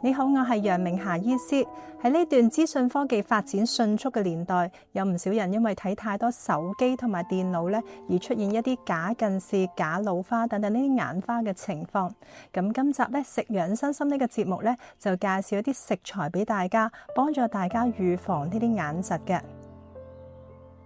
你好，我係楊明霞醫師。喺呢段資訊科技發展迅速嘅年代，有唔少人因為睇太多手機同埋電腦咧，而出現一啲假近視、假老花等等呢啲眼花嘅情況。咁今集咧食養生心呢個節目咧，就介紹一啲食材俾大家，幫助大家預防呢啲眼疾嘅。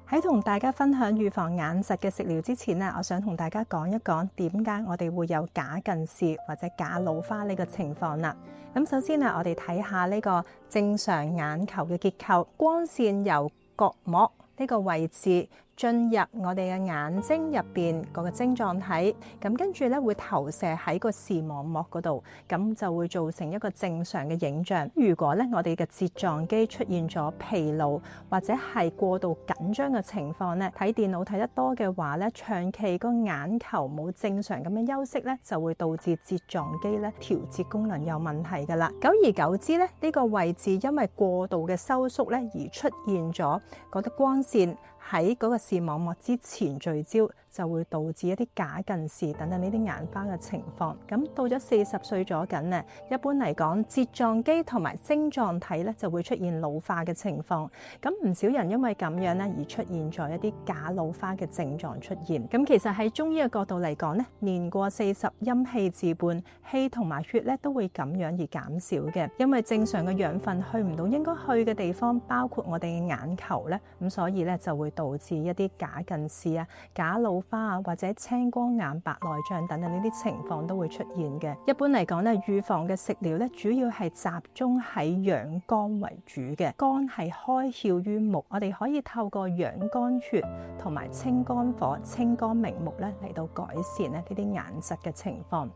喺同大家分享預防眼疾嘅食療之前呢，我想同大家講一講點解我哋會有假近視或者假老花呢個情況啦。咁首先我哋睇下呢個正常眼球嘅結構，光線由角膜呢個位置進入我哋嘅眼睛入邊嗰個晶狀體，咁跟住咧會投射喺個視網膜嗰度，咁就會造成一個正常嘅影像。如果咧我哋嘅睫狀肌出現咗疲勞或者係過度緊張嘅情況咧，睇電腦睇得多嘅話咧，長期個眼球冇正常咁樣休息咧，就會導致睫狀肌咧調節功能有問題噶啦。久而久之咧，呢個位置因為過度嘅收縮咧，而出現咗嗰啲光線喺嗰個視網膜之前聚焦，就會導致一啲假近視等等呢啲眼花嘅情況。咁到咗40歲咗緊咧，一般嚟講，睫狀肌同埋晶狀體咧就會出現老化嘅情況。咁唔少人因為咁樣咧而出現咗一啲假老花嘅症狀出現。咁其實喺中醫嘅角度嚟講咧，年過40陰氣自半，氣同埋血咧都會咁樣而減少嘅。因為正常嘅養分去唔到應該去嘅地方，包括我哋嘅眼球咧，咁所以咧就會導致一啲假近視啊、假老花啊，或者青光眼、白內障等等呢啲情況都會出現嘅。一般嚟講咧，預防嘅食療咧，主要係集中喺養肝為主嘅。肝係開竅於目，我哋可以透過養肝血同埋清肝火、清肝明目咧嚟到改善咧呢啲眼疾嘅情況。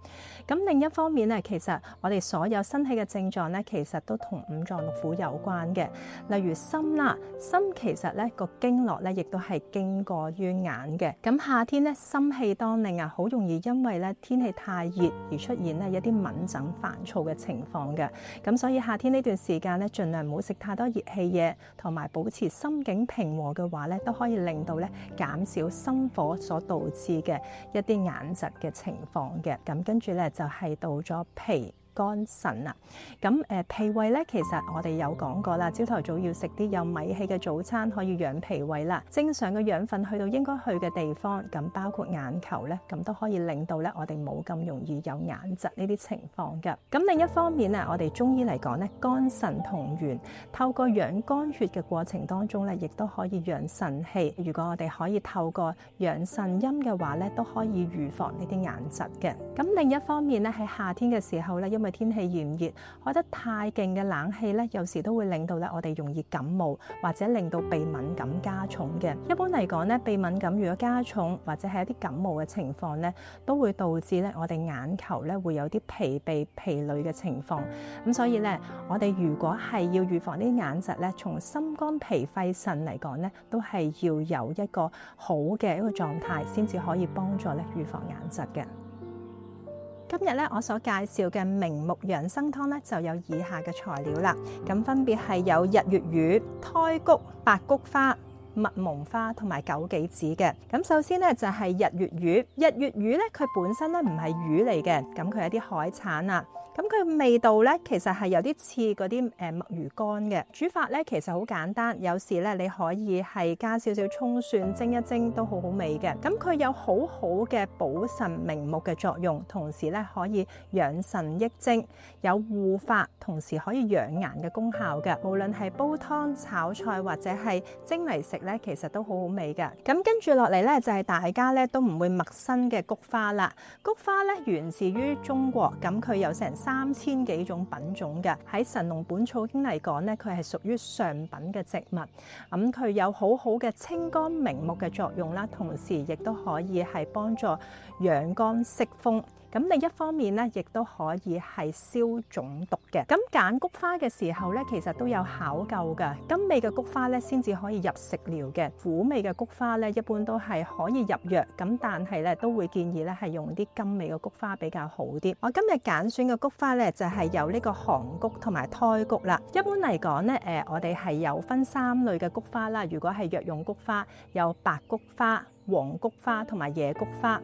咁另一方面咧，其實我哋所有身體嘅症狀咧，其實都同五臟六腑有關嘅。例如心啦，心其實咧個經絡咧亦都係經過於眼嘅。咁夏天咧心氣當令啊，好容易因為咧天氣太熱而出現咧一啲敏感煩躁嘅情況嘅。咁所以夏天呢段時間咧，盡量唔好食太多熱氣嘢，同埋保持心境平和嘅話咧，都可以令到咧減少心火所導致嘅一啲眼疾嘅情況嘅。咁跟住咧就係到咗脾肝腎啦。咁脾胃咧，其實我哋有講過啦，朝頭早要食啲有米氣嘅早餐，可以養脾胃啦。正常嘅養分去到應該去嘅地方，咁包括眼球咧，咁都可以令到咧我哋冇咁容易有眼疾呢啲情況嘅。咁另一方面咧，我哋中醫嚟講咧，肝腎同源，透過養肝血嘅過程當中咧，亦都可以養腎氣。如果我哋可以透過養腎陰嘅話咧，都可以預防呢啲眼疾嘅。咁另一方面咧，喺夏天嘅時候咧，因為天氣炎熱，開得太勁嘅冷氣咧，有時都會令到咧我哋容易感冒，或者令到鼻敏感加重嘅。一般嚟講咧，鼻敏感如果加重，或者係一啲感冒嘅情況咧，都會導致咧我哋眼球咧會有啲疲憊、疲累嘅情況。咁所以咧，我哋如果係要預防呢啲眼疾咧，從心肝脾肺腎嚟講咧，都係要有一個好嘅一個狀態，先至可以幫助咧預防眼疾嘅。今日咧，我所介紹嘅明目養生湯咧，就有以下嘅材料啦。咁分別係有日月魚、胎菊、白菊花、蜜蒙花同埋枸杞子嘅。咁首先咧就係日月魚。日月魚咧，佢本身咧唔係魚嚟嘅，咁佢係啲海產啊。咁佢味道咧，其實係有啲似嗰啲墨魚乾嘅。煮法咧其實好簡單，有時咧你可以係加少少蔥蒜蒸一蒸都好好味嘅。咁佢有好好嘅補腎明目嘅作用，同時咧可以養腎益精，有護髮，同時可以養顏嘅功效嘅。無論係煲湯、炒菜或者係蒸嚟食咧，其實都好好味嘅。咁跟住落嚟咧就係大家咧都唔會陌生嘅菊花啦。菊花咧源自於中國，咁佢有成3000幾種品種嘅。喺《神農本草經》嚟講咧，佢係屬於上品嘅植物。咁佢有好好嘅清肝明目嘅作用啦，同時亦都可以係幫助養肝息風。咁另一方面咧，亦都可以係消腫毒嘅。咁揀菊花嘅時候咧，其實都有考究嘅。甘味嘅菊花咧，先至可以入食療嘅。苦味嘅菊花咧，一般都係可以入藥。咁但係咧，都會建議咧係用啲甘味嘅菊花比較好啲。我今日揀選嘅菊花咧，就係有呢個韓菊同埋胎菊啦。一般嚟講咧，我哋係有分3類嘅菊花啦。如果係藥用菊花，有白菊花、黃菊花同埋野菊花。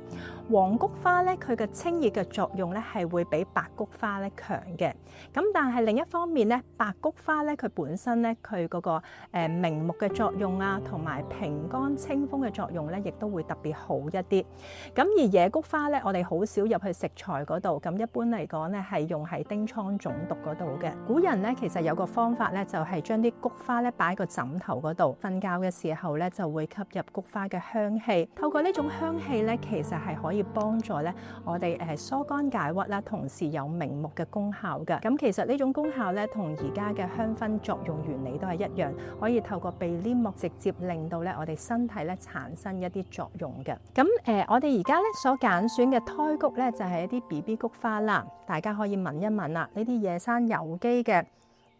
黃菊花咧，佢嘅清熱嘅作用咧係會比白菊花咧強嘅。咁但係另一方面咧，白菊花咧佢本身咧佢嗰個明目嘅作用啊，同埋平肝清風嘅作用咧，亦都會特別好一啲。咁而野菊花咧，我哋好少入去食材嗰度，咁一般嚟講咧係用喺疔瘡腫毒嗰度嘅。古人咧其實有個方法咧，就係將啲菊花咧擺喺個枕頭嗰度，瞓覺嘅時候咧就會吸入菊花嘅香氣。透過呢種香氣咧，其實係可以幫助咧我哋疏肝解鬱啦，同時有明目嘅功效嘅。咁其實呢種功效咧，同而家嘅香薰作用原理都係一樣，可以透過鼻黏膜直接令到咧我哋身體咧產生一啲作用嘅。咁我哋而家咧所揀選嘅胎菊咧，就係一啲 BB 菊花啦，大家可以聞一聞啦。呢啲野生有機嘅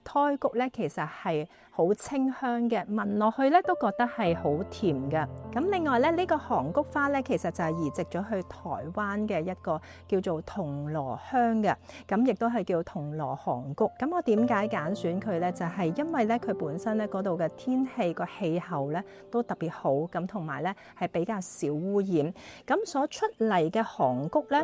胎菊咧，其實係好清香嘅，聞落去咧都覺得係好甜嘅。咁另外咧，呢個韓菊花咧，其實就係移植咗去台灣嘅一個叫做銅鑼香嘅，咁亦都係叫銅鑼韓菊。咁我點解揀選佢咧？就係因為咧佢本身咧嗰度嘅天氣個氣候咧都特別好，咁同埋咧係比較少污染，咁所出嚟嘅韓菊咧，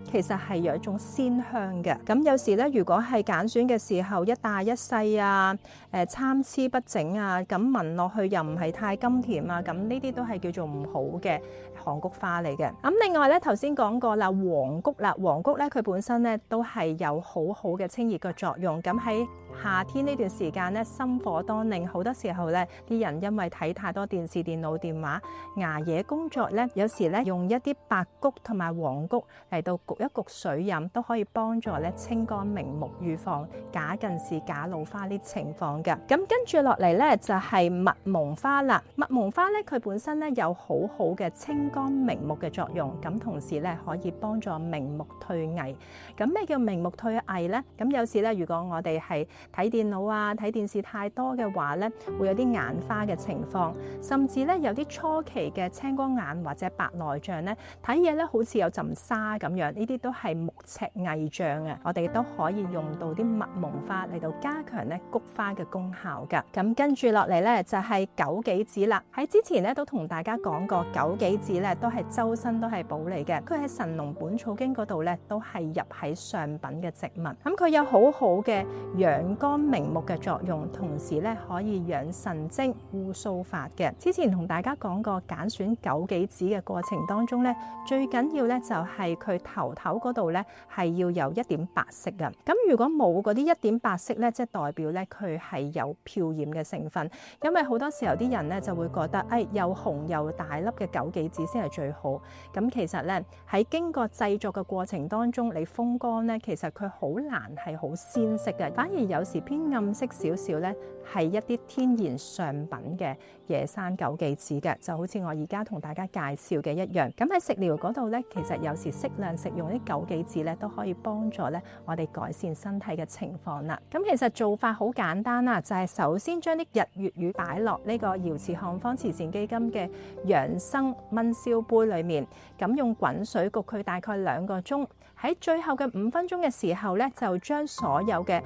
其實係有一種鮮香嘅。咁有時咧，如果係揀選嘅時候一大一細啊，參差不整啊，咁聞落去又唔係太甘甜啊，咁呢啲都係叫做唔好嘅韓菊花嚟嘅。咁另外咧，頭先講過啦，黃菊啦，黃菊咧佢本身咧都係有好好嘅清熱嘅作用。咁喺夏天呢段時間咧，心火當令，好多時候咧啲人因為睇太多電視、電腦、電話，捱夜工作咧，有時咧用一啲白菊同埋黃菊嚟到焗一焗水飲，都可以幫助咧清肝明目，預防假近視、假老花呢情況嘅。咁跟住落嚟咧就係蜜蒙花啦。蜜蒙花咧佢本身咧有好好嘅清肝明目嘅作用，咁同時咧可以幫助明目退翳。咁咩叫明目退翳咧？咁有時咧，如果我哋係睇電腦啊、睇電視太多嘅話咧，會有啲眼花嘅情況，甚至咧有啲初期嘅青光眼或者白內障咧，睇嘢咧好似有陣沙咁樣，呢啲都係目赤翳障啊。我哋都可以用到啲蜜蒙花嚟到加強咧菊花嘅功效噶。咁跟住落嚟咧就係枸杞子啦。喺之前咧都同大家講過，枸杞子咧都係周身都係寶嚟嘅。佢喺《神農本草經》嗰度咧都係入喺上品嘅植物。咁佢有好好嘅養肝明目嘅作用，同時咧可以養神精、護素髮嘅。之前同大家講過揀選枸杞子嘅過程當中咧，最緊要咧就係佢頭嗰度咧係要有一點白色嘅。咁如果冇嗰啲一點白色咧，即係代表咧佢係有漂染嘅成分。因為好多時候啲人咧就會覺得，又紅又大粒嘅枸杞子先係最好。咁其實咧喺經過製作嘅過程當中，你風乾咧，其實佢好難係好鮮色嘅，反而有時偏暗色少少咧，係一啲天然上品嘅野生枸杞子嘅，就好似我而家同大家介紹嘅一樣。咁喺食療嗰度咧，其實有時適量食用啲枸杞子咧，都可以幫助咧我哋改善身體嘅情況啦。咁其實做法好簡單啦，就係首先將啲日月魚擺落呢個瑤池漢方慈善基金嘅養生燜燒杯裏面，咁用滾水焗佢大概2個鐘。喺最後嘅5分鐘嘅時候咧，就將所有嘅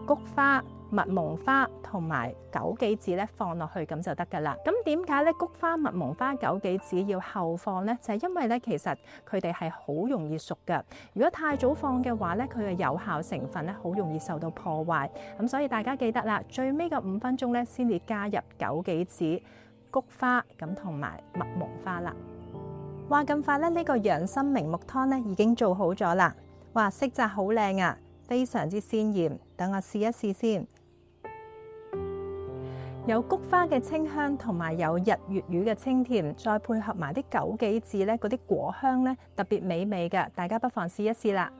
菊花、蜜蒙花同埋枸杞子咧放落去，咁就得噶啦。咁點解咧菊花、蜜蒙花、枸杞子要後放咧？就係因為咧其實佢哋係好容易熟噶。如果太早放嘅話咧，佢嘅有效成分咧好容易受到破壞。咁所以大家記得啦，最尾嘅5分鐘咧先至加入枸杞子、菊花咁同埋蜜蒙花啦。話咁快咧，呢個養生明目湯咧已經做好咗啦。哇，色澤好靚啊，非常之鮮豔。等我試一試先。有菊花嘅清香，同埋有日月魚嘅清甜，再配合埋啲枸杞子咧，嗰啲果香咧特別美味嘅。大家不妨試一試啦。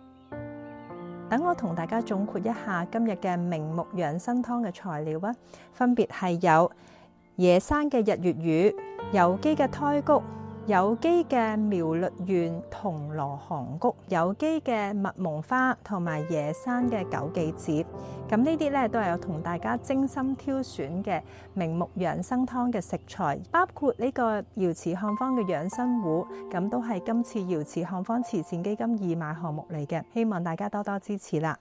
等我同大家總括一下今日嘅明目養生湯嘅材料啊，分別係有野生嘅日月魚、有機嘅胎菊、有機嘅苗栗縣銅鑼韓菊、有機嘅蜜蒙花同埋野生嘅枸杞子。咁呢啲咧都係有同大家精心挑選嘅明目養生湯嘅食材，包括呢個瑤池漢方嘅養生壺，咁都係今次瑤池漢方慈善基金義賣項目嚟嘅，希望大家多多支持啦。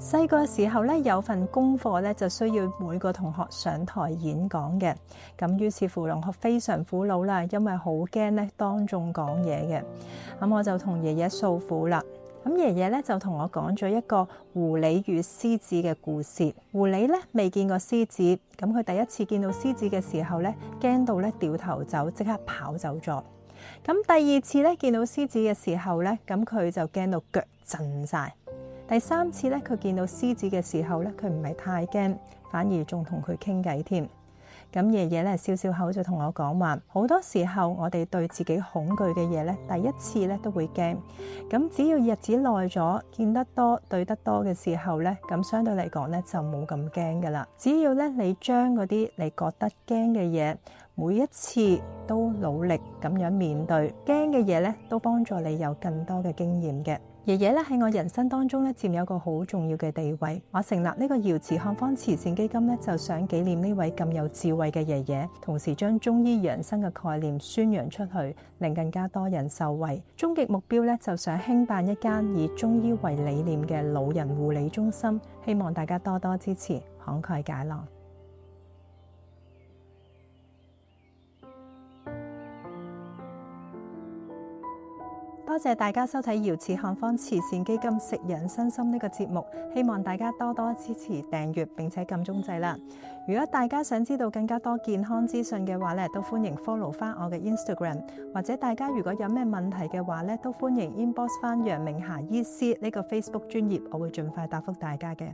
細個嘅時候咧，有份功課咧就需要每個同學上台演講嘅，咁於是乎同學非常苦惱啦，因為好驚咧當眾講嘢嘅。咁我就同爺爺訴苦啦。咁爺爺咧就同我講咗一個狐狸與獅子嘅故事。狐狸咧未見過獅子，咁佢第一次見到獅子嘅時候咧，驚到咧掉頭走，即刻跑走咗。咁第二次咧見到獅子嘅時候咧，咁佢就驚到腳震晒。第三次咧，佢見到獅子嘅時候咧，佢唔係太驚，反而仲同佢傾偈添。咁爺爺咧笑笑口就同我講話，好多時候我哋對自己恐懼嘅嘢咧，第一次咧都會驚。咁只要日子耐咗，見得多、對得多嘅時候咧，咁相對嚟講咧就冇咁驚噶啦。只要咧你將嗰啲你覺得驚嘅嘢，每一次都努力咁樣面對，驚嘅嘢咧都幫助你有更多嘅經驗嘅。爺爺咧喺我人生當中咧佔有一個好重要嘅地位。我成立呢個瑤池漢方慈善基金咧，就想紀念呢位咁有智慧嘅爺爺，同時將中醫養生嘅概念宣揚出去，令更加多人受惠。終極目標咧就想興辦一間以中醫為理念嘅老人護理中心，希望大家多多支持，慷慨解囊。多謝大家收睇瑤池漢方慈善基金食養身心呢個節目，希望大家多多支持訂閱並且撳鐘掣啦。如果大家想知道更加多健康資訊嘅話咧，都歡迎 follow 翻我嘅 Instagram， 或者大家如果有咩問題嘅話咧，都歡迎 inbox 翻楊明霞醫師呢個 Facebook 專頁，我會盡快答覆大家嘅。